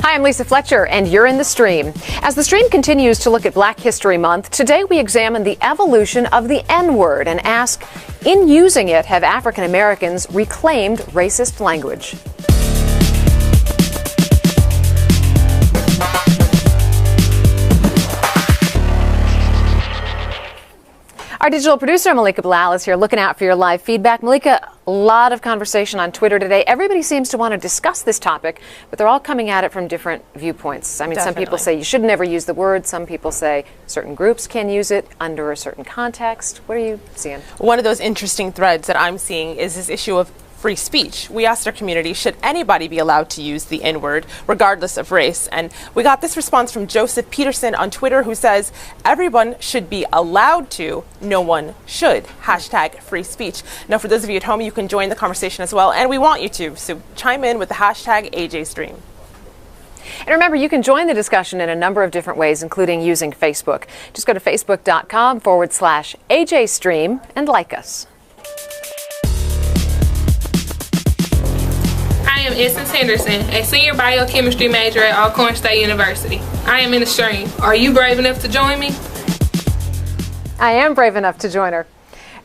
Hi, I'm Lisa Fletcher, and you're in The Stream. As The Stream continues to look at Black History Month, today we examine the evolution of the N-word and ask, in using it, have African Americans reclaimed racist language? Our digital producer, Malika Bilal, is here looking out for your live feedback. Malika, a lot of conversation on Twitter today. Everybody seems to want to discuss this topic, but they're all coming at it from different viewpoints. I mean, Definitely. Some people say you should never use the word. Some people say certain groups can use it under a certain context. What are you seeing? One of those interesting threads that I'm seeing is this issue of free speech. We asked our community, should anybody be allowed to use the N-word regardless of race? And we got this response from Joseph Peterson on Twitter, who says, everyone should be allowed to, no one should. Hashtag free speech. Now, for those of you at home, you can join the conversation as well, and we want you to. So chime in with the hashtag AJStream. And remember, you can join the discussion in a number of different ways, including using Facebook. Just go to facebook.com/AJStream and like us. I am Essence Henderson, a senior biochemistry major at Alcorn State University. I am in the stream. Are you brave enough to join me? I am brave enough to join her.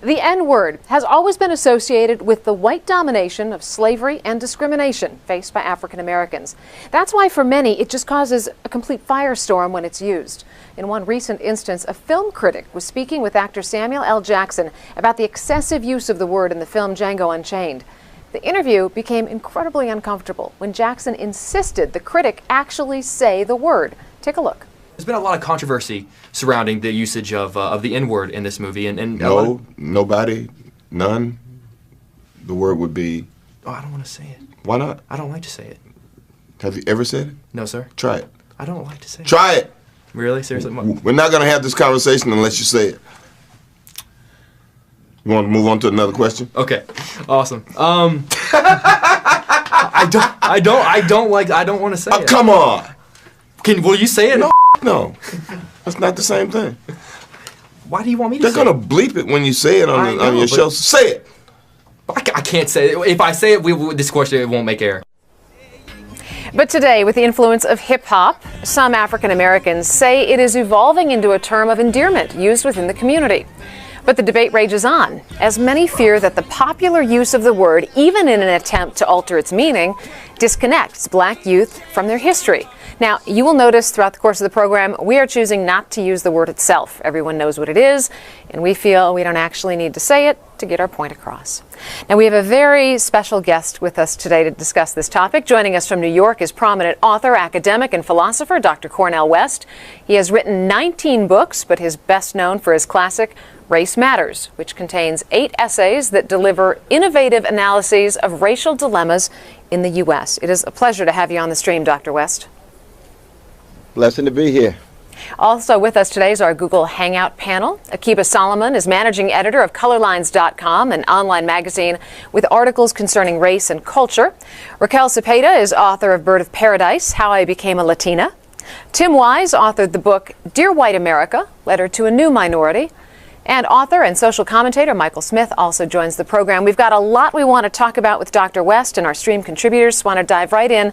The N-word has always been associated with the white domination of slavery and discrimination faced by African Americans. That's why for many it just causes a complete firestorm when it's used. In one recent instance, a film critic was speaking with actor Samuel L. Jackson about the excessive use of the word in the film Django Unchained. The interview became incredibly uncomfortable when Jackson insisted the critic actually say the word. Take a look. There's been a lot of controversy surrounding the usage of the N-word in this movie. No, nobody, none. The word would be... Oh, I don't want to say it. Why not? I don't like to say it. Have you ever said it? No, sir. Try it. I don't like to say it. Try it! Really? Seriously? We're not going to have this conversation unless you say it. You want to move on to another question? Okay, awesome. I don't want to say it. Come on. Will you say it? No. That's not the same thing. Why do you want me to say it? They're going to bleep it when you say it on your show. Say it. I can't say it. If I say it, this question it won't make air. But today, with the influence of hip-hop, some African Americans say it is evolving into a term of endearment used within the community. But the debate rages on, as many fear that the popular use of the word, even in an attempt to alter its meaning, disconnects black youth from their history. Now, you will notice throughout the course of the program, we are choosing not to use the word itself. Everyone knows what it is, and we feel we don't actually need to say it to get our point across. Now, we have a very special guest with us today to discuss this topic. Joining us from New York is prominent author, academic, and philosopher, Dr. Cornel West. He has written 19 books, but is best known for his classic Race Matters, which contains 8 essays that deliver innovative analyses of racial dilemmas in the U.S. It is a pleasure to have you on the stream, Dr. West. Blessing to be here. Also with us today is our Google Hangout panel. Akiba Solomon is managing editor of Colorlines.com, an online magazine with articles concerning race and culture. Raquel Cepeda is author of Bird of Paradise, How I Became a Latina. Tim Wise authored the book Dear White America, Letter to a New Minority. And author and social commentator Michael Smith also joins the program. We've got a lot we want to talk about with Dr. West, and our stream contributors want to dive right in.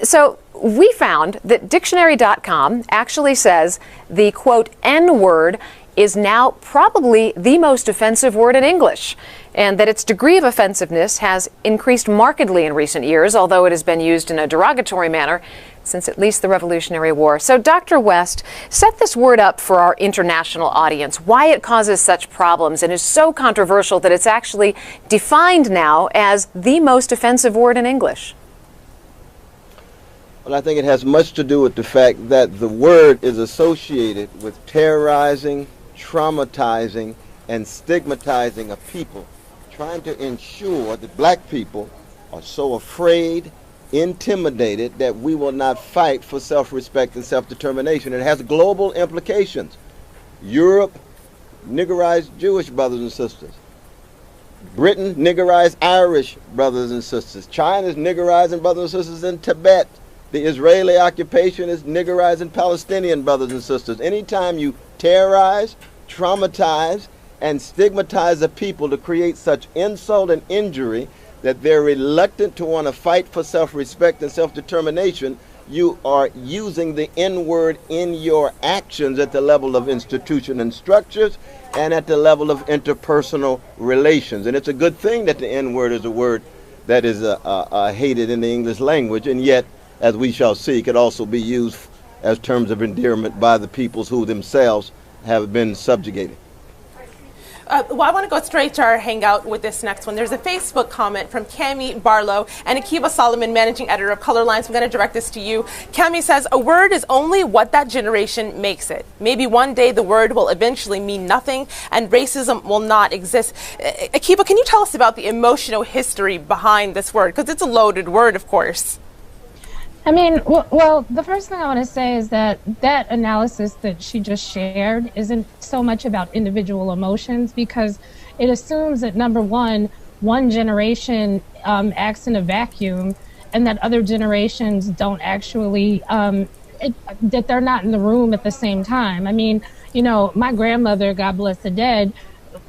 So we found that dictionary.com actually says the, quote, N-word is now probably the most offensive word in English, and that its degree of offensiveness has increased markedly in recent years, although it has been used in a derogatory manner since at least the Revolutionary War. So, Dr. West, set this word up for our international audience, why it causes such problems and is so controversial that it's actually defined now as the most offensive word in English. Well, I think it has much to do with the fact that the word is associated with terrorizing, traumatizing, and stigmatizing a people, trying to ensure that black people are so afraid, intimidated, that we will not fight for self-respect and self-determination. It has global implications. Europe niggerized Jewish brothers and sisters. Britain niggerized Irish brothers and sisters. China's niggerizing brothers and sisters in Tibet. The Israeli occupation is niggerizing Palestinian brothers and sisters. Anytime you terrorize, traumatize, and stigmatize a people to create such insult and injury that they're reluctant to want to fight for self-respect and self-determination, you are using the N-word in your actions at the level of institution and structures and at the level of interpersonal relations. And it's a good thing that the N-word is a word that is hated in the English language, and yet, as we shall see, could also be used as terms of endearment by the peoples who themselves have been subjugated. Well, I want to go straight to our hangout with this next one. There's a Facebook comment from Cami Barlow and Akiva Solomon, managing editor of Color Lines. I'm going to direct this to you. Cami says, a word is only what that generation makes it. Maybe one day the word will eventually mean nothing and racism will not exist. Akiva, can you tell us about the emotional history behind this word? Because it's a loaded word, of course. I mean, well, the first thing I want to say is that that analysis that she just shared isn't so much about individual emotions, because it assumes that, number one generation acts in a vacuum and that other generations don't actually, that they're not in the room at the same time. I mean, you know, my grandmother, God bless the dead,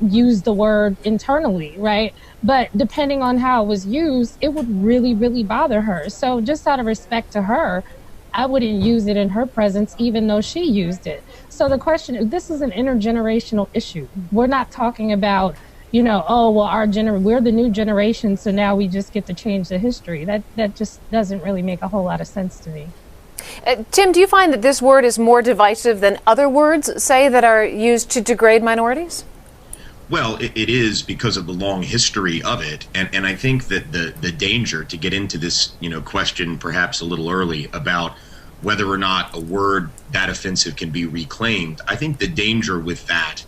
used the word internally, right? But depending on how it was used, it would really, really bother her. So just out of respect to her, I wouldn't use it in her presence, even though she used it. So the question is, this is an intergenerational issue. We're not talking about, you know, oh, well, we're the new generation, so now we just get to change the history. That just doesn't really make a whole lot of sense to me. Tim, do you find that this word is more divisive than other words, say, that are used to degrade minorities? Well, it is because of the long history of it, and I think that the danger, to get into this, you know, question perhaps a little early about whether or not a word that offensive can be reclaimed, I think the danger with that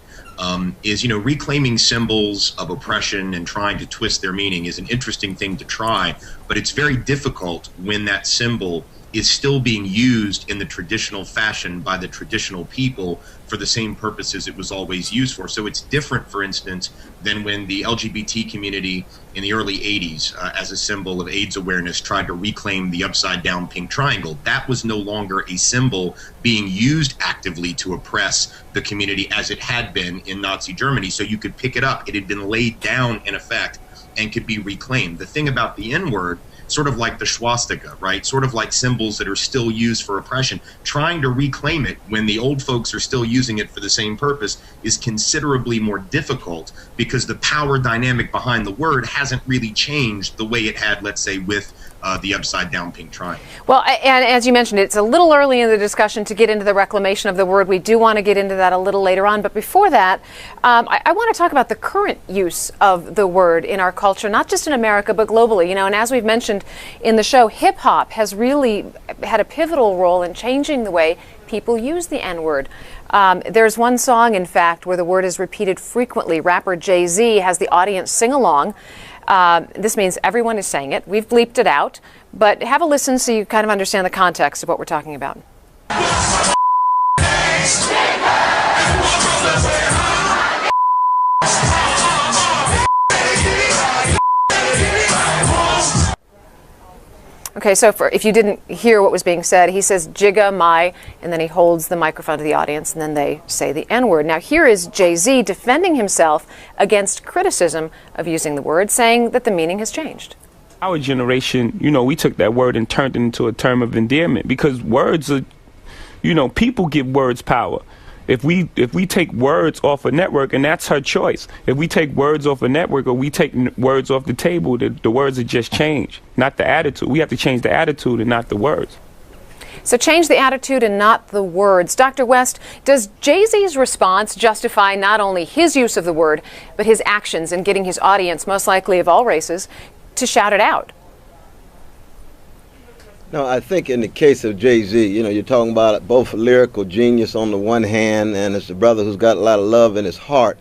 is, you know, reclaiming symbols of oppression and trying to twist their meaning is an interesting thing to try, but it's very difficult when that symbol is still being used in the traditional fashion by the traditional people for the same purposes it was always used for. So it's different, for instance, than when the LGBT community in the early 80s, as a symbol of AIDS awareness, tried to reclaim the upside down pink triangle. That was no longer a symbol being used actively to oppress the community as it had been in Nazi Germany. So you could pick it up. It had been laid down in effect and could be reclaimed. The thing about the N-word, sort of like the swastika, right? Sort of like symbols that are still used for oppression. Trying to reclaim it when the old folks are still using it for the same purpose is considerably more difficult, because the power dynamic behind the word hasn't really changed the way it had, let's say, with the upside down pink triangle. Well, and as you mentioned, it's a little early in the discussion to get into the reclamation of the word. We do want to get into that a little later on. But before that, I want to talk about the current use of the word in our culture, not just in America, but globally. You know, and as we've mentioned in the show, hip hop has really had a pivotal role in changing the way people use the N-word. There's one song, in fact, where the word is repeated frequently. Rapper Jay-Z has the audience sing along. This means everyone is saying it. We've bleeped it out, but have a listen so you kind of understand the context of what we're talking about. Okay, so if you didn't hear what was being said, he says "jigga my," and then he holds the microphone to the audience, and then they say the N-word. Now here is Jay-Z defending himself against criticism of using the word, saying that the meaning has changed. Our generation, you know, we took that word and turned it into a term of endearment, because words are, you know, people give words power. If we take words off a network, and that's her choice. If we take words off a network or we take words off the table, the words are just changed, not the attitude. We have to change the attitude and not the words. So change the attitude and not the words. Dr. West, does Jay-Z's response justify not only his use of the word, but his actions in getting his audience, most likely of all races, to shout it out? No, I think in the case of Jay-Z, you know, you're talking about both a lyrical genius on the one hand, and it's a brother who's got a lot of love in his heart.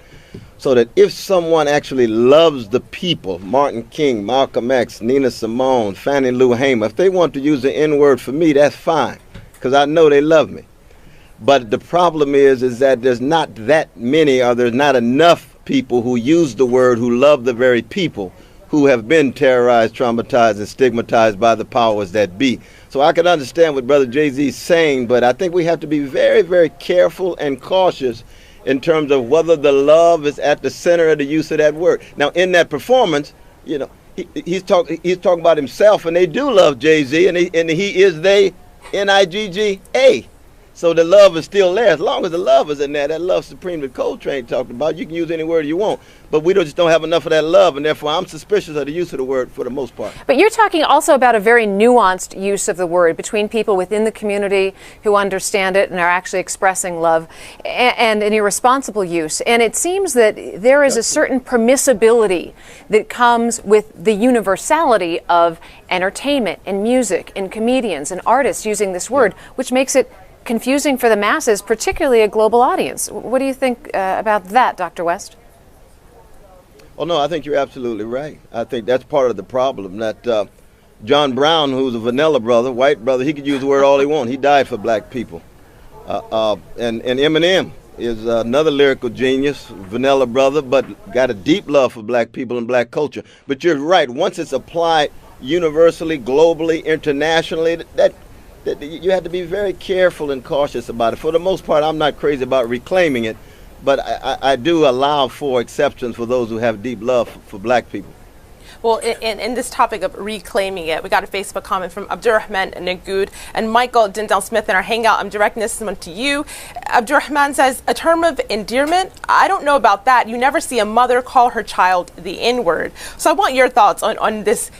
So that if someone actually loves the people, Martin King, Malcolm X, Nina Simone, Fannie Lou Hamer, if they want to use the N-word for me, that's fine, because I know they love me. But the problem is that there's not that many, or there's not enough people who use the word who love the very people who have been terrorized, traumatized, and stigmatized by the powers that be. So I can understand what Brother Jay-Z is saying, but I think we have to be very, very careful and cautious in terms of whether the love is at the center of the use of that word. Now, in that performance, you know, he's talking about himself, and they do love Jay-Z, and he is they N-I-G-G-A. So the love is still there. As long as the love is in there, that love supreme that Coltrane talked about, you can use any word you want. But we just don't have enough of that love, and therefore I'm suspicious of the use of the word for the most part. But you're talking also about a very nuanced use of the word between people within the community who understand it and are actually expressing love, and an irresponsible use. And it seems that there is a certain permissibility that comes with the universality of entertainment and music and comedians and artists using this word, which makes it confusing for the masses, particularly a global audience. What do you think about that, Dr. West? Oh, no, I think you're absolutely right. I think that's part of the problem, that John Brown, who's a vanilla brother, white brother, he could use the word all he wants. He died for black people. And Eminem is another lyrical genius, vanilla brother, but got a deep love for black people and black culture. But you're right, once it's applied universally, globally, internationally, that you have to be very careful and cautious about it. For the most part, I'm not crazy about reclaiming it, but I do allow for exceptions for those who have deep love for black people. Well, in this topic of reclaiming it, we got a Facebook comment from Abdurrahman Nagood and Michael Dindell Smith in our Hangout. I'm directing this one to you. Abdurrahman says, a term of endearment? I don't know about that. You never see a mother call her child the N-word. So I want your thoughts on this,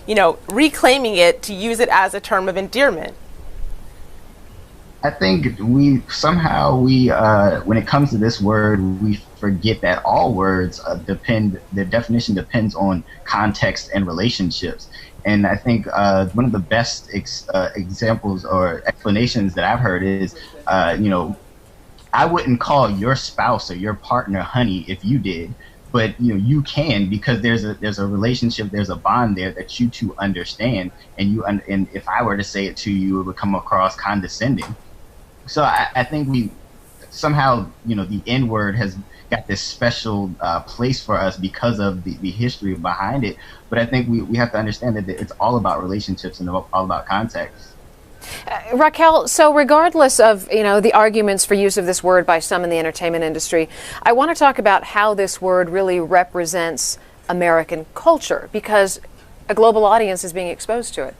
reclaiming it to use it as a term of endearment. I think when it comes to this word, we forget that all words their definition depends on context and relationships. And I think one of the best examples or explanations that I've heard is, I wouldn't call your spouse or your partner honey if you did, but you can, because there's a relationship, there's a bond there that you two understand, and if I were to say it to you, it would come across condescending. So I think we somehow, the N-word has got this special place for us because of the history behind it. But I think we have to understand that it's all about relationships and all about context. Raquel, so regardless of, the arguments for use of this word by some in the entertainment industry, I want to talk about how this word really represents American culture, because a global audience is being exposed to it.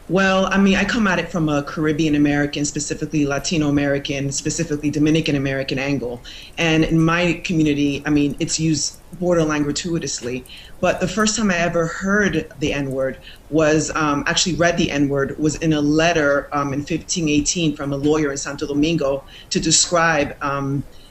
Well, I come at it from a Caribbean American, specifically Latino American, specifically Dominican American angle. And in my community, it's used borderline gratuitously. But the first time I ever heard the N-word was, actually read the N-word, was in a letter in 1518 from a lawyer in Santo Domingo to describe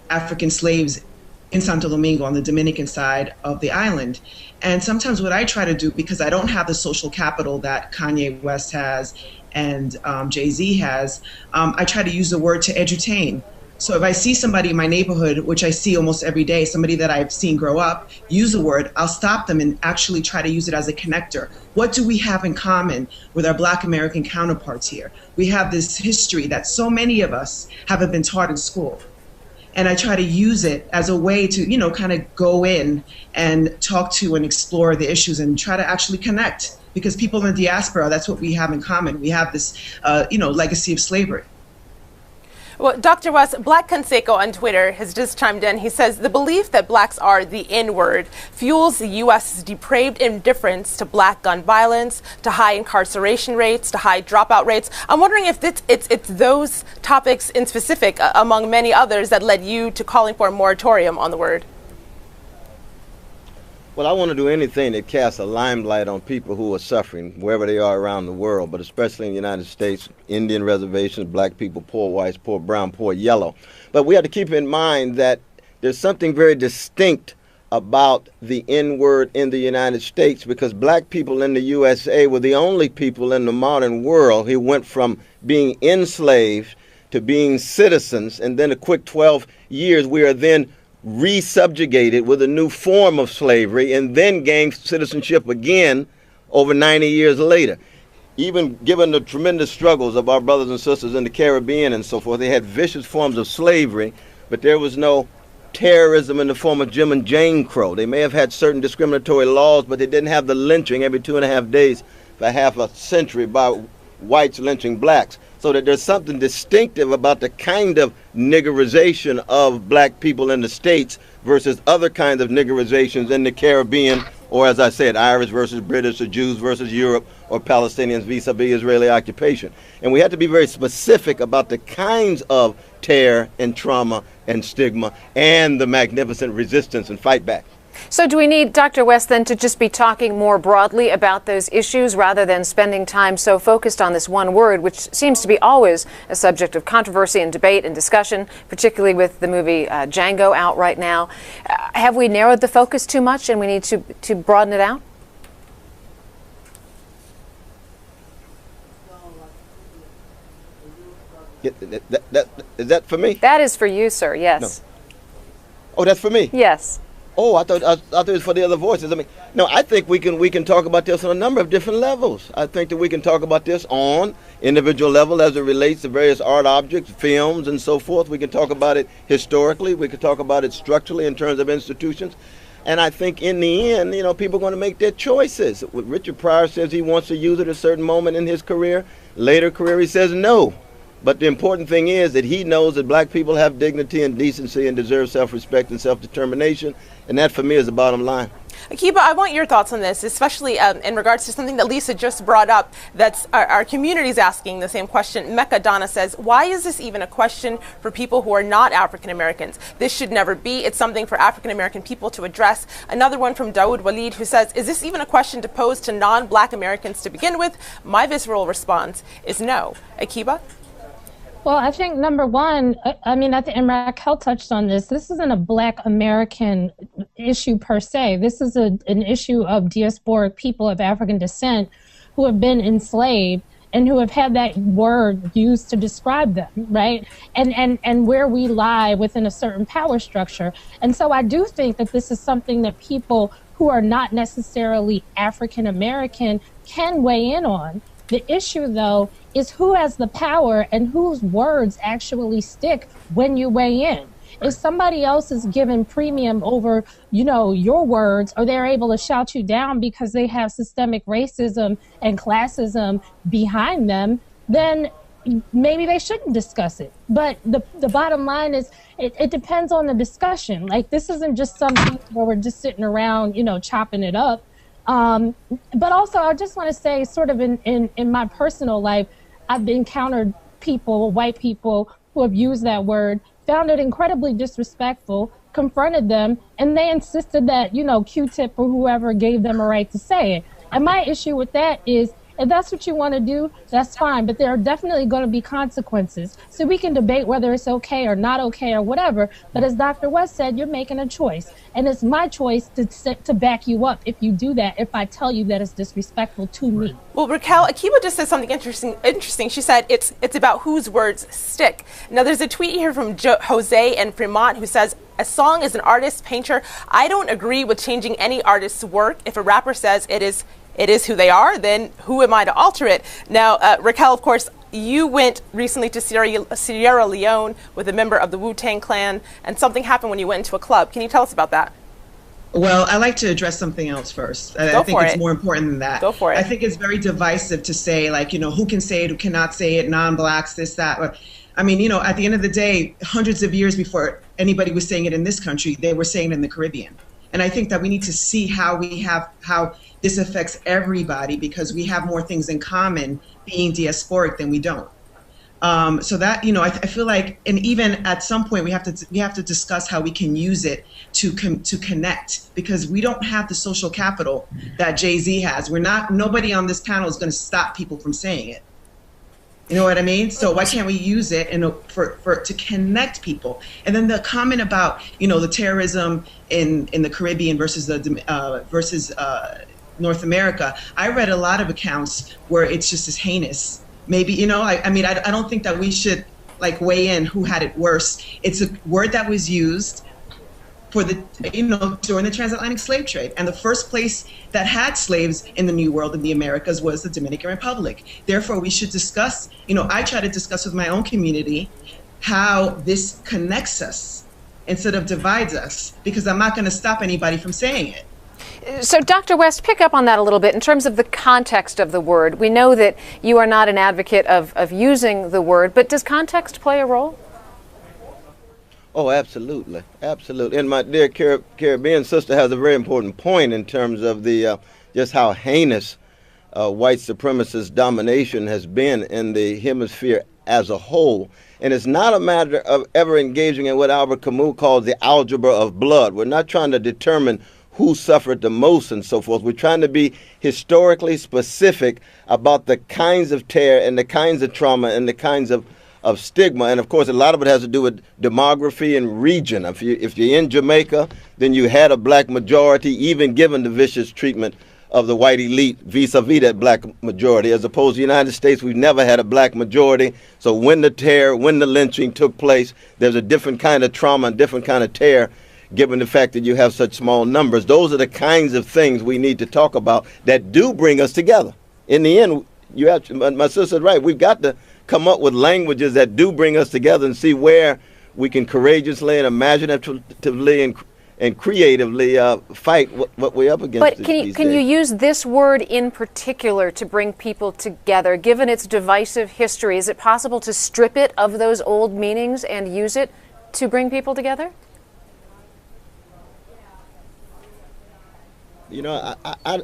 African slaves in Santo Domingo on the Dominican side of the island. And sometimes what I try to do, because I don't have the social capital that Kanye West has and Jay-Z has, I try to use the word to edutain. So if I see somebody in my neighborhood, which I see almost every day, somebody that I've seen grow up, use the word, I'll stop them and actually try to use it as a connector. What do we have in common with our Black American counterparts here? We have this history that so many of us haven't been taught in school. And I try to use it as a way to, kind of go in and talk to and explore the issues and try to actually connect. Because people in the diaspora, that's what we have in common. We have this, legacy of slavery. Well, Dr. West, Black Conseco on Twitter has just chimed in. He says, the belief that blacks are the N-word fuels the U.S.'s depraved indifference to black gun violence, to high incarceration rates, to high dropout rates. I'm wondering if it's those topics in specific, among many others, that led you to calling for a moratorium on the word. Well, I want to do anything that casts a limelight on people who are suffering wherever they are around the world, but especially in the United States, Indian reservations, black people, poor whites, poor brown, poor yellow. But we have to keep in mind that there's something very distinct about the N-word in the United States, because black people in the USA were the only people in the modern world who went from being enslaved to being citizens, and then a quick 12 years we are then resubjugated with a new form of slavery, and then gained citizenship again over 90 years later. Even given the tremendous struggles of our brothers and sisters in the Caribbean and so forth, they had vicious forms of slavery, but there was no terrorism in the form of Jim and Jane Crow. They may have had certain discriminatory laws, but they didn't have the lynching every 2.5 days for half a century by whites lynching blacks. So that there's something distinctive about the kind of niggerization of black people in the States versus other kinds of niggerizations in the Caribbean or as I said, Irish versus British, or Jews versus Europe, or Palestinians vis-a-vis Israeli occupation. And we have to be very specific about the kinds of terror and trauma and stigma and the magnificent resistance and fight back. So do we need, Dr. West, then to just be talking more broadly about those issues rather than spending time so focused on this one word, which seems to be always a subject of controversy and debate and discussion, particularly with the movie Django out right now? Have we narrowed the focus too much and we need to broaden it out? Is that for me? That is for you, sir, yes. No. Oh, that's for me? Yes. Oh, I thought it was for the other voices. I mean, no, I think we can talk about this on a number of different levels. I think that we can talk about this on individual level as it relates to various art objects, films, and so forth. We can talk about it historically. We can talk about it structurally in terms of institutions. And I think in the end, you know, people are going to make their choices. Richard Pryor says he wants to use it at a certain moment in his career. Later career, he says no. But the important thing is that he knows that black people have dignity and decency and deserve self-respect and self-determination. And that, for me, is the bottom line. Akiba, I want your thoughts on this, especially in regards to something that Lisa just brought up. That's our community's asking the same question. Mecca Donna says, why is this even a question for people who are not African Americans? This should never be. It's something for African American people to address. Another one from Dawood Walid, who says, is this even a question to pose to non-black Americans to begin with? My visceral response is no. Akiba? Well, I think number one, I mean, and Raquel touched on this, this isn't a Black American issue per se. This is an issue of diasporic people of African descent who have been enslaved and who have had that word used to describe them, right? And where we lie within a certain power structure. And so I do think that this is something that people who are not necessarily African American can weigh in on. The issue, though, is who has the power and whose words actually stick when you weigh in. If somebody else is given premium over, you know, your words, or they're able to shout you down because they have systemic racism and classism behind them, then maybe they shouldn't discuss it. But the bottom line is it depends on the discussion. Like, this isn't just something where we're just sitting around, you know, chopping it up. But also, I just want to say, sort of in my personal life, I've encountered people, white people, who have used that word, found it incredibly disrespectful, confronted them, and they insisted that, you know, Q-Tip or whoever gave them a right to say it. And my issue with that is, if that's what you want to do, that's fine, but there are definitely going to be consequences. So we can debate whether it's okay or not okay or whatever, but as Dr. West said, you're making a choice. And it's my choice to back you up if you do that, if I tell you that it's disrespectful to me. Well, Raquel, Akiba just said something interesting. She said it's about whose words stick. Now, there's a tweet here from Jose in Fremont who says, a song is an artist, painter. I don't agree with changing any artist's work. If a rapper says it is who they are, then who am I to alter it? Now, Raquel, of course, you went recently to Sierra Leone with a member of the Wu-Tang Clan, and something happened when you went into a club. Can you tell us about that? Well, I like to address something else first. I think it's more important than that. Go for it. I think it's very divisive to say, like, you know, who can say it, who cannot say it, non-blacks, this, that. I mean, you know, at the end of the day, hundreds of years before anybody was saying it in this country, they were saying it in the Caribbean. And I think that we need to see how this affects everybody, because we have more things in common being diasporic than we don't. So that, you know, I feel like, and even at some point we have to discuss how we can use it to connect, because we don't have the social capital that Jay-Z has. Nobody on this panel is going to stop people from saying it. You know what I mean? So why can't we use it to connect people? And then the comment about, you know, the terrorism in the Caribbean versus North America. I read a lot of accounts where it's just as heinous. Maybe, you know, I mean, I don't think that we should like weigh in who had it worse. It's a word that was used for during the transatlantic slave trade. And the first place that had slaves in the New World, in the Americas, was the Dominican Republic. Therefore, we should discuss, you know, I try to discuss with my own community how this connects us instead of divides us, because I'm not going to stop anybody from saying it. So, Dr. West, pick up on that a little bit in terms of the context of the word. We know that you are not an advocate of using the word, but does context play a role? Oh, absolutely, absolutely. And my dear Caribbean sister has a very important point in terms of the just how heinous white supremacist domination has been in the hemisphere as a whole. And it's not a matter of ever engaging in what Albert Camus calls the algebra of blood. We're not trying to determine who suffered the most and so forth. We're trying to be historically specific about the kinds of terror and the kinds of trauma and the kinds of stigma. And of course, a lot of it has to do with demography and region. If you're in Jamaica, then you had a black majority, even given the vicious treatment of the white elite vis-a-vis that black majority. As opposed to the United States, we've never had a black majority. So when the terror, when the lynching took place, there's a different kind of trauma and different kind of terror, given the fact that you have such small numbers. Those are the kinds of things we need to talk about that do bring us together. In the end, you have to, my sister's right, we've got to come up with languages that do bring us together and see where we can courageously and imaginatively and creatively fight what we're up against. But can you use this word in particular to bring people together? Given its divisive history, is it possible to strip it of those old meanings and use it to bring people together? You know,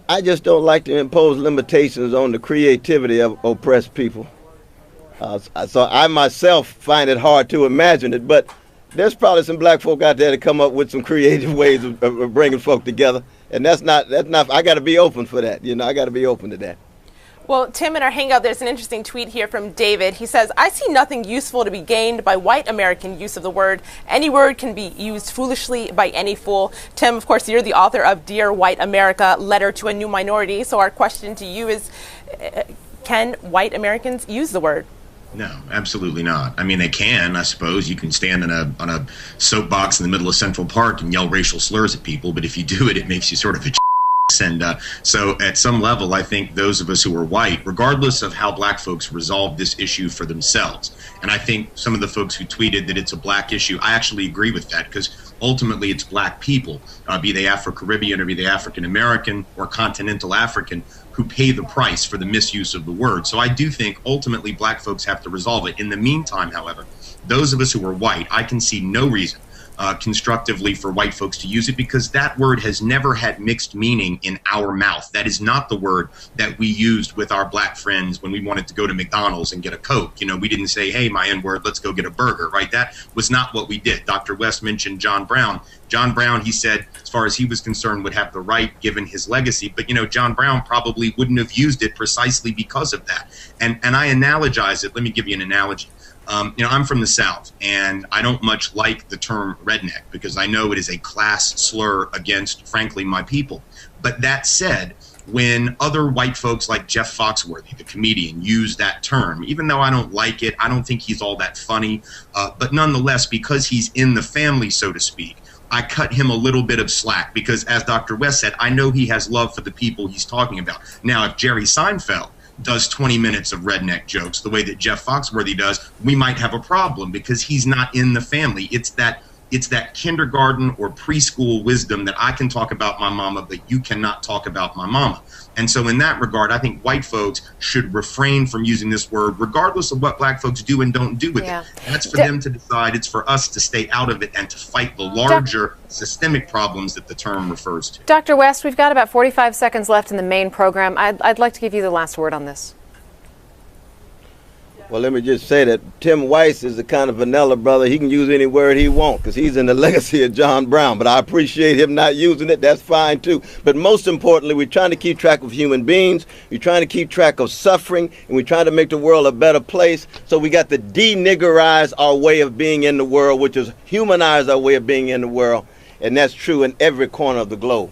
I just don't like to impose limitations on the creativity of oppressed people. So I myself find it hard to imagine it, but there's probably some black folk out there to come up with some creative ways of bringing folk together, and that's not. I got to be open for that. You know, I got to be open to that. Well, Tim, in our Hangout, there's an interesting tweet here from David. He says, I see nothing useful to be gained by white American use of the word. Any word can be used foolishly by any fool. Tim, of course, you're the author of Dear White America, Letter to a New Minority. So our question to you is, can white Americans use the word? No, absolutely not. I mean, they can, I suppose. You can stand on a soapbox in the middle of Central Park and yell racial slurs at people, but if you do it, it makes you sort of a and so at some level, I think those of us who are white, regardless of how black folks resolve this issue for themselves, and I think some of the folks who tweeted that it's a black issue, I actually agree with that, because ultimately it's black people, be they Afro-Caribbean or be they African-American or continental African, who pay the price for the misuse of the word. So I do think ultimately black folks have to resolve it. In the meantime, however, those of us who are white, I can see no reason constructively for white folks to use it, because that word has never had mixed meaning in our mouth. That is not the word that we used with our black friends when we wanted to go to McDonald's and get a Coke. You know, we didn't say, hey, my N-word, let's go get a burger, right? That was not what we did. Dr. West mentioned John Brown. John Brown, he said, as far as he was concerned, would have the right given his legacy. But, you know, John Brown probably wouldn't have used it precisely because of that. And I analogize it. Let me give you an analogy. You know, I'm from the South, and I don't much like the term redneck because I know it is a class slur against, frankly, my people. But that said, when other white folks like Jeff Foxworthy, the comedian, use that term, even though I don't like it, I don't think he's all that funny, but nonetheless, because he's in the family, so to speak, I cut him a little bit of slack because, as Dr. West said, I know he has love for the people he's talking about. Now, if Jerry Seinfeld does 20 minutes of redneck jokes the way that Jeff Foxworthy does, we might have a problem because he's not in the family. It's that kindergarten or preschool wisdom that I can talk about my mama, but you cannot talk about my mama. And so in that regard, I think white folks should refrain from using this word, regardless of what black folks do and don't do with it. That's for them to decide. It's for us to stay out of it and to fight the larger systemic problems that the term refers to. Dr. West, we've got about 45 seconds left in the main program. I'd like to give you the last word on this. Well, let me just say that Tim Weiss is the kind of vanilla brother. He can use any word he wants because he's in the legacy of John Brown. But I appreciate him not using it. That's fine, too. But most importantly, we're trying to keep track of human beings. We're trying to keep track of suffering. And we're trying to make the world a better place. So we got to de-niggerize our way of being in the world, which is humanize our way of being in the world. And that's true in every corner of the globe.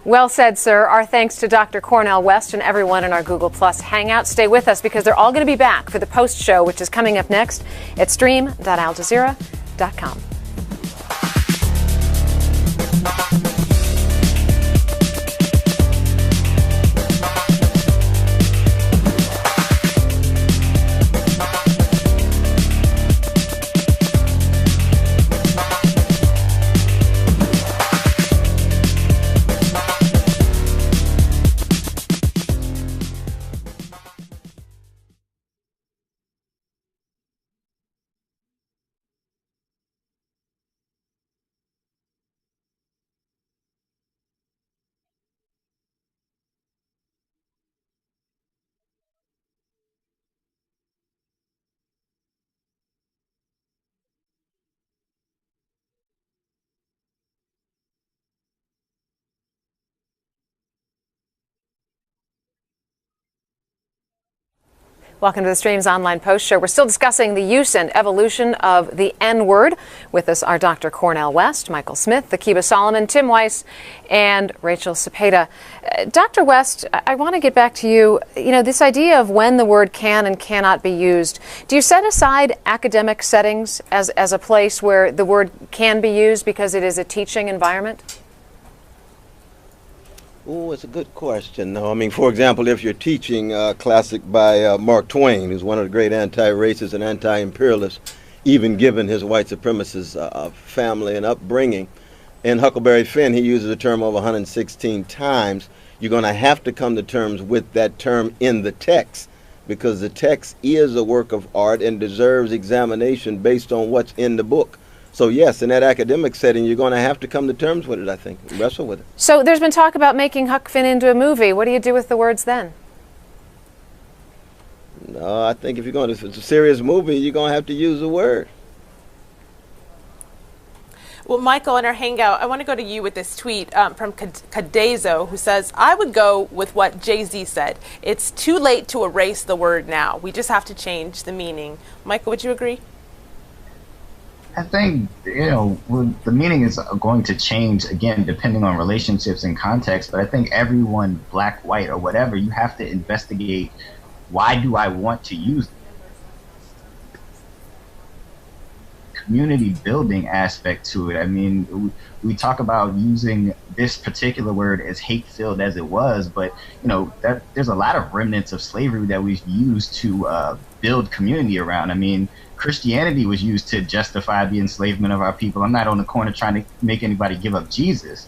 Well said, sir. Our thanks to Dr. Cornel West and everyone in our Google Plus Hangout. Stay with us because they're all going to be back for the post show, which is coming up next at stream.aljazeera.com. Welcome to the Stream's online post show. We're still discussing the use and evolution of the N-word. With us are Dr. Cornel West, Michael Smith, Akiba Solomon, Tim Weiss, and Rachel Cepeda. Dr. West, I want to get back to you. You know, this idea of when the word can and cannot be used, do you set aside academic settings as a place where the word can be used because it is a teaching environment? Oh, it's a good question. No, I mean, for example, if you're teaching a classic by Mark Twain, who's one of the great anti-racist and anti-imperialists, even given his white supremacist family and upbringing, in Huckleberry Finn, he uses the term over 116 times. You're going to have to come to terms with that term in the text, because the text is a work of art and deserves examination based on what's in the book. So yes, in that academic setting, you're going to have to come to terms with it, I think, wrestle with it. So there's been talk about making Huck Finn into a movie. What do you do with the words then? No, I think if you're going to, if it's a serious movie, you're going to have to use the word. Well, Michael, in our hangout, I want to go to you with this tweet from Kadezo, who says, I would go with what Jay-Z said. It's too late to erase the word now. We just have to change the meaning. Michael, would you agree? I think, the meaning is going to change, again, depending on relationships and context, but I think everyone, black, white, or whatever, you have to investigate, why do I want to use the community building aspect to it? I mean, we talk about using this particular word as hate-filled as it was, but, there's a lot of remnants of slavery that we've used to build community around. I mean, Christianity was used to justify the enslavement of our people. I'm not on the corner trying to make anybody give up Jesus.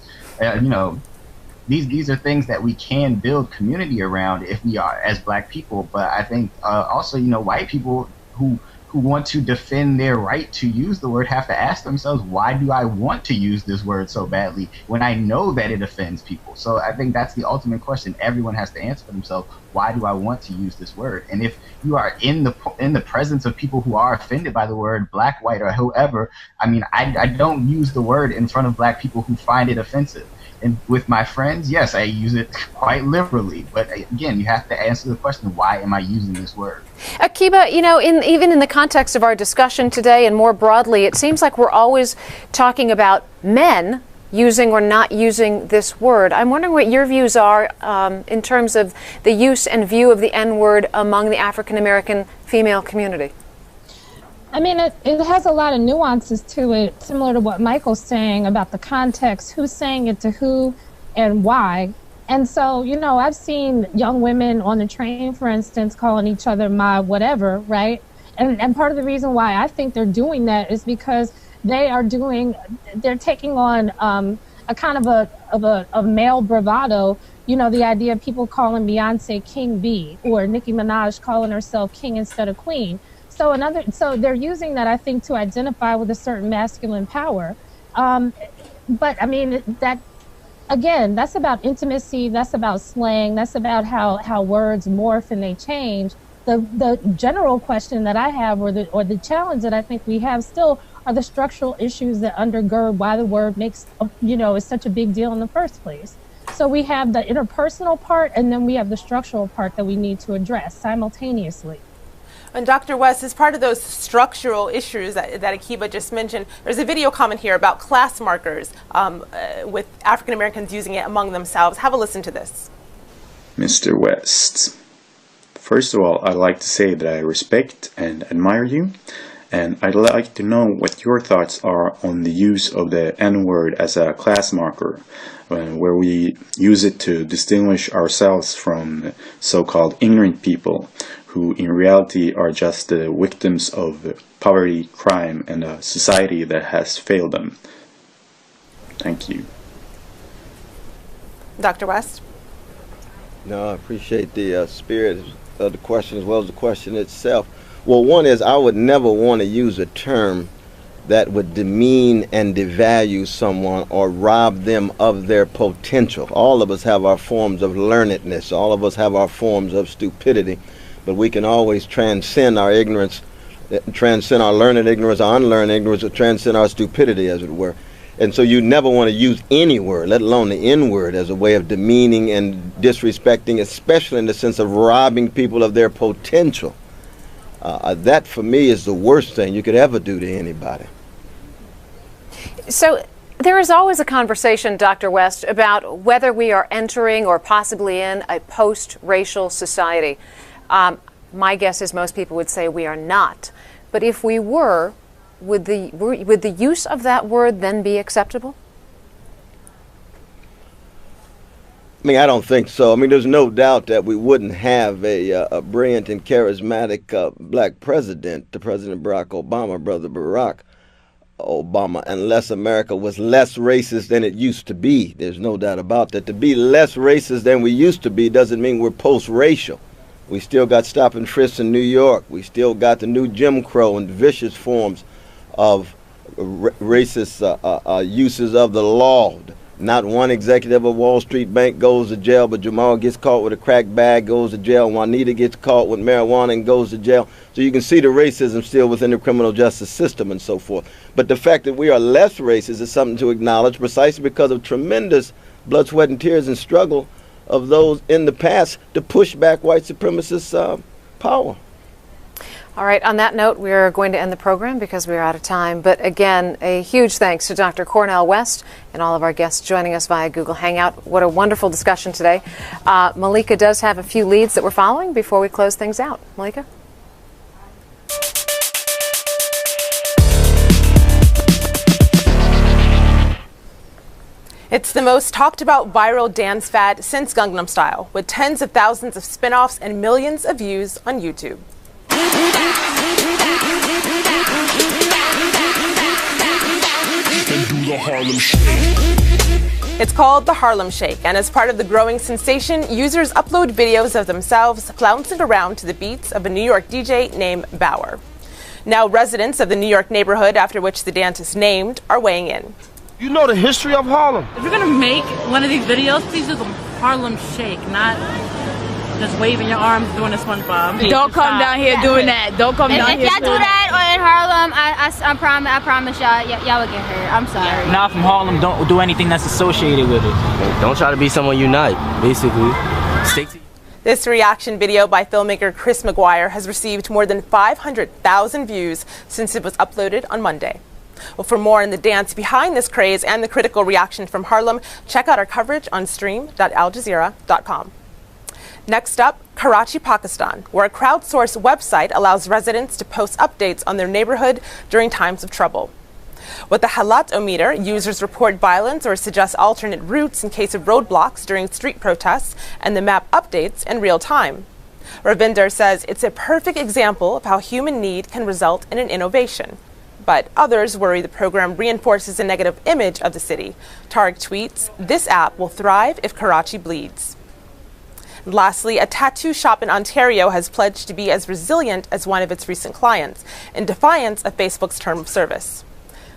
These are things that we can build community around if we are as black people. But I think also, white people who want to defend their right to use the word have to ask themselves, why do I want to use this word so badly when I know that it offends people? So I think that's the ultimate question everyone has to answer for themselves. Why do I want to use this word? And if you are in the presence of people who are offended by the word, black, white, or whoever, I mean, I don't use the word in front of black people who find it offensive. And with my friends, yes, I use it quite liberally. But again, you have to answer the question, why am I using this word? Akiba, even in the context of our discussion today and more broadly, it seems like we're always talking about men using or not using this word. I'm wondering what your views are in terms of the use and view of the N-word among the African-American female community. I mean, it has a lot of nuances to it, similar to what Michael's saying about the context, who's saying it to who and why. And so, I've seen young women on the train, for instance, calling each other my whatever, right? And part of the reason why I think they're doing that is because they're taking on a kind of a male bravado. The idea of people calling Beyonce King B, or Nicki Minaj calling herself king instead of queen. So they're using that, I think, to identify with a certain masculine power. But I mean, that's about intimacy. That's about slang. That's about how words morph and they change. The general question that I have, or the challenge that I think we have still, are the structural issues that undergird why the word makes is such a big deal in the first place. So we have the interpersonal part, and then we have the structural part that we need to address simultaneously. And Dr. West, as part of those structural issues that Akiba just mentioned, there's a video comment here about class markers with African Americans using it among themselves. Have a listen to this. Mr. West, first of all, I'd like to say that I respect and admire you, and I'd like to know what your thoughts are on the use of the N-word as a class marker, where we use it to distinguish ourselves from so-called ignorant people, who in reality are just the victims of poverty, crime, and a society that has failed them. Thank you. Dr. West? No, I appreciate the spirit of the question as well as the question itself. Well, one is, I would never want to use a term that would demean and devalue someone or rob them of their potential. All of us have our forms of learnedness. All of us have our forms of stupidity. But we can always transcend our ignorance, transcend our learned ignorance, our unlearned ignorance, or transcend our stupidity, as it were. And so you never want to use any word, let alone the N-word, as a way of demeaning and disrespecting, especially in the sense of robbing people of their potential. That, for me, is the worst thing you could ever do to anybody. So there is always a conversation, Dr. West, about whether we are entering or possibly in a post-racial society. My guess is most people would say we are not. But if we were, would the use of that word then be acceptable? I mean, I don't think so. I mean, there's no doubt that we wouldn't have a brilliant and charismatic black president, the President Barack Obama, brother Barack Obama, unless America was less racist than it used to be. There's no doubt about that. To be less racist than we used to be doesn't mean we're post-racial. We still got stop and frisk in New York. We still got the new Jim Crow and vicious forms of racist uses of the law. Not one executive of Wall Street Bank goes to jail, but Jamal gets caught with a crack bag, goes to jail. Juanita gets caught with marijuana and goes to jail. So you can see the racism still within the criminal justice system and so forth. But the fact that we are less racist is something to acknowledge, precisely because of tremendous blood, sweat, and tears and struggle of those in the past to push back white supremacist power. All right, on that note, we are going to end the program because we are out of time. But again, a huge thanks to Dr. Cornel West and all of our guests joining us via Google Hangout. What a wonderful discussion today. Malika does have a few leads that we're following before we close things out. Malika? It's the most talked about viral dance fad since Gangnam Style, with tens of thousands of spin-offs and millions of views on YouTube. It's called the Harlem Shake, and as part of the growing sensation, users upload videos of themselves flouncing around to the beats of a New York DJ named Bauer. Now residents of the New York neighborhood after which the dance is named are weighing in. You know the history of Harlem. If you're gonna make one of these videos, please do the Harlem Shake, not just waving your arms doing a SpongeBob. Don't come down here doing that. Don't come down here. If y'all do that or in Harlem, I promise y'all would get hurt. I'm sorry. Not from Harlem. Don't do anything that's associated with it. Don't try to be someone you not, basically. Stick to. This reaction video by filmmaker Chris McGuire has received more than 500,000 views since it was uploaded on Monday. Well, for more on the dance behind this craze and the critical reaction from Harlem, check out our coverage on stream.aljazeera.com. Next up, Karachi, Pakistan, where a crowdsourced website allows residents to post updates on their neighborhood during times of trouble. With the Halat-O-meter, users report violence or suggest alternate routes in case of roadblocks during street protests, and the map updates in real time. Ravinder says it's a perfect example of how human need can result in an innovation. But others worry the program reinforces a negative image of the city. Tariq tweets, "This app will thrive if Karachi bleeds." And lastly, a tattoo shop in Ontario has pledged to be as resilient as one of its recent clients, in defiance of Facebook's term of service.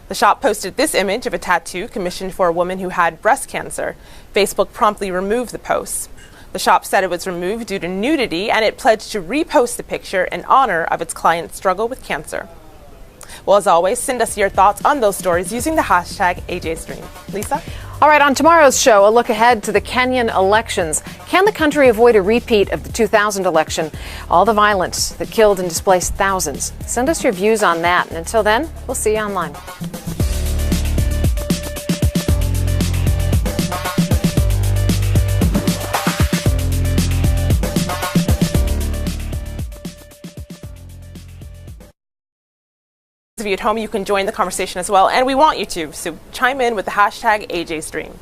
The shop posted this image of a tattoo commissioned for a woman who had breast cancer. Facebook promptly removed the post. The shop said it was removed due to nudity, and it pledged to repost the picture in honor of its client's struggle with cancer. Well, as always, send us your thoughts on those stories using the hashtag AJStream. Lisa? All right, on tomorrow's show, a look ahead to the Kenyan elections. Can the country avoid a repeat of the 2000 election? All the violence that killed and displaced thousands. Send us your views on that. And until then, we'll see you online. Of you at home, you can join the conversation as well, and we want you to, so chime in with the hashtag AJStream.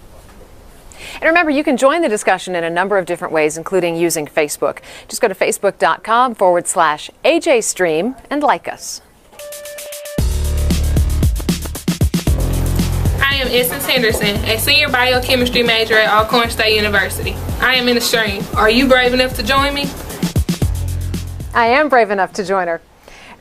And remember, you can join the discussion in a number of different ways, including using Facebook. Just go to facebook.com/AJStream and like us. I am Essence Henderson, a senior biochemistry major at Alcorn State University. I am in the stream. Are you brave enough to join me? I am brave enough to join her.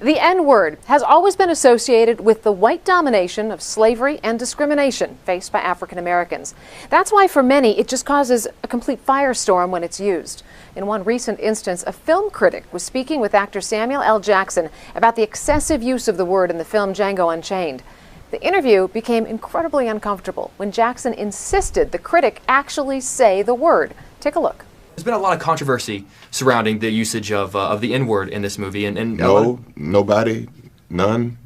The N-word has always been associated with the white domination of slavery and discrimination faced by African Americans. That's why for many it just causes a complete firestorm when it's used. In one recent instance, a film critic was speaking with actor Samuel L. Jackson about the excessive use of the word in the film Django Unchained. The interview became incredibly uncomfortable when Jackson insisted the critic actually say the word. Take a look. There's been a lot of controversy surrounding the usage of the N-word in this movie, and no, nobody, none.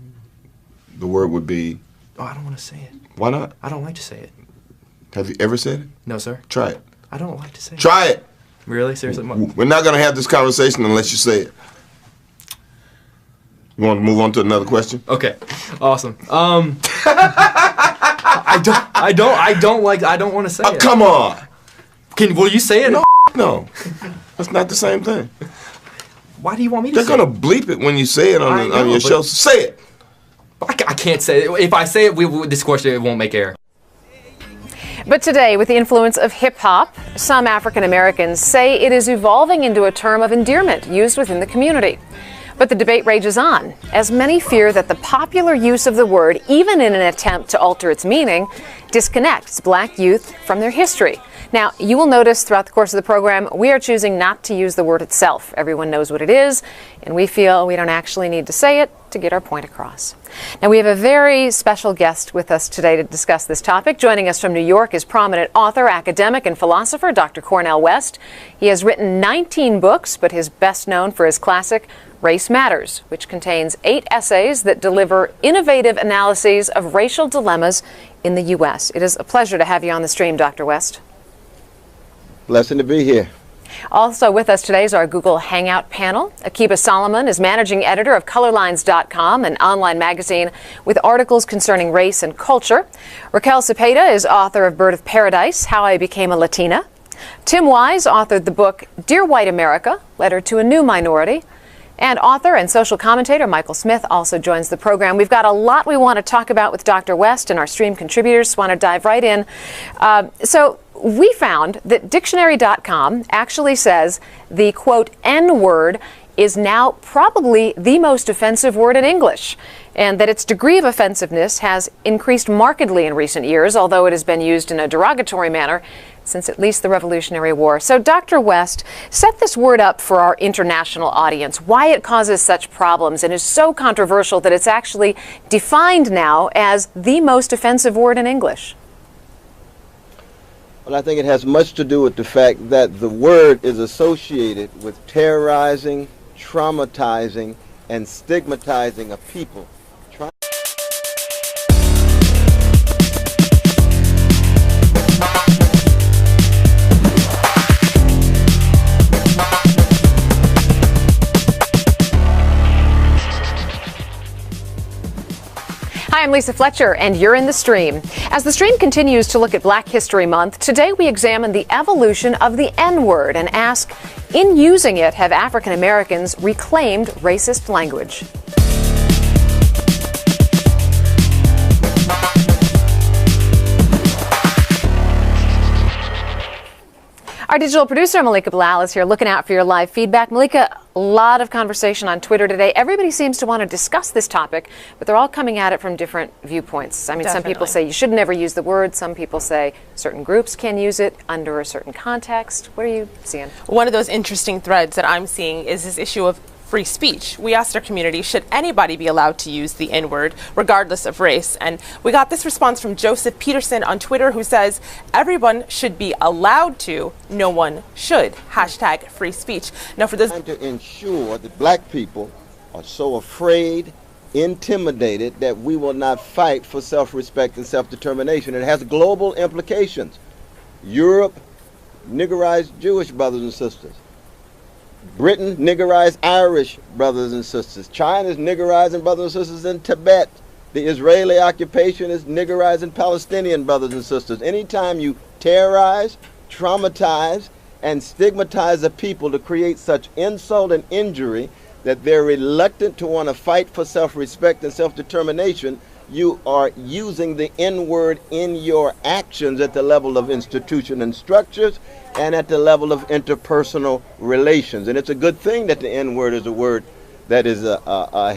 The word would be. Oh, I don't want to say it. Why not? I don't like to say it. Have you ever said it? No, sir. Try it. I don't like to say it. Try it. Really? Seriously? We're not going to have this conversation unless you say it. You want to move on to another question? Okay. Awesome. I don't want to say it. Come on. Will you say it? No. That's not the same thing. Why do you want me to say it? They're going to bleep it when you say it on your show. Say it. I can't say it. If I say it, this question it won't make air. But today, with the influence of hip-hop, some African Americans say it is evolving into a term of endearment used within the community. But the debate rages on, as many fear that the popular use of the word, even in an attempt to alter its meaning, disconnects black youth from their history. Now, you will notice throughout the course of the program, we are choosing not to use the word itself. Everyone knows what it is, and we feel we don't actually need to say it to get our point across. Now, we have a very special guest with us today to discuss this topic. Joining us from New York is prominent author, academic, and philosopher Dr. Cornel West. He has written 19 books, but is best known for his classic Race Matters, which contains 8 essays that deliver innovative analyses of racial dilemmas in the U.S. It is a pleasure to have you on the stream, Dr. West. Blessing to be here. Also with us today is our Google Hangout panel. Akiba Solomon is managing editor of Colorlines.com, an online magazine with articles concerning race and culture. Raquel Cepeda is author of Bird of Paradise, How I Became a Latina. Tim Wise authored the book Dear White America, Letter to a New Minority. And author and social commentator Michael Smith also joins the program. We've got a lot we want to talk about with Dr. West, and our stream contributors want to dive right in. So we found that dictionary.com actually says the, quote, N-word is now probably the most offensive word in English, and that its degree of offensiveness has increased markedly in recent years, although it has been used in a derogatory manner since at least the Revolutionary War. So, Dr. West, set this word up for our international audience, why it causes such problems and is so controversial that it's actually defined now as the most offensive word in English. Well, I think it has much to do with the fact that the word is associated with terrorizing, traumatizing, and stigmatizing a people. Hi, I'm Lisa Fletcher, and you're in the stream. As the stream continues to look at Black History Month, today we examine the evolution of the N-word and ask, in using it, have African Americans reclaimed racist language? Our digital producer, Malika Bilal, is here looking out for your live feedback. Malika, a lot of conversation on Twitter today. Everybody seems to want to discuss this topic, but they're all coming at it from different viewpoints. I mean, Some people say you should never use the word. Some people say certain groups can use it under a certain context. What are you seeing? One of those interesting threads that I'm seeing is this issue of free speech. We asked our community, should anybody be allowed to use the N-word, regardless of race? And we got this response from Joseph Peterson on Twitter, who says, everyone should be allowed to, no one should. Hashtag free speech. Now, for this, to ensure that black people are so afraid, intimidated, that we will not fight for self-respect and self-determination. It has global implications. Europe niggerized Jewish brothers and sisters. Britain niggerized Irish brothers and sisters. China's niggerizing brothers and sisters in Tibet. The Israeli occupation is niggerizing Palestinian brothers and sisters. Anytime you terrorize, traumatize, and stigmatize a people to create such insult and injury that they're reluctant to want to fight for self-respect and self-determination, you are using the N-word in your actions at the level of institution and structures and at the level of interpersonal relations. And it's a good thing that the N-word is a word that is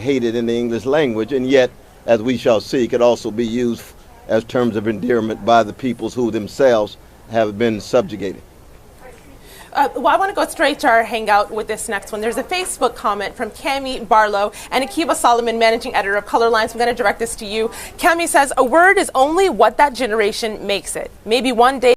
hated in the English language, and yet, as we shall see, could also be used as terms of endearment by the peoples who themselves have been subjugated. Well, I want to go straight to our hangout with this next one. There's a Facebook comment from Cami Barlow and Akiba Solomon, managing editor of Colorlines. I'm going to direct this to you. Cami says, a word is only what that generation makes it. Maybe one day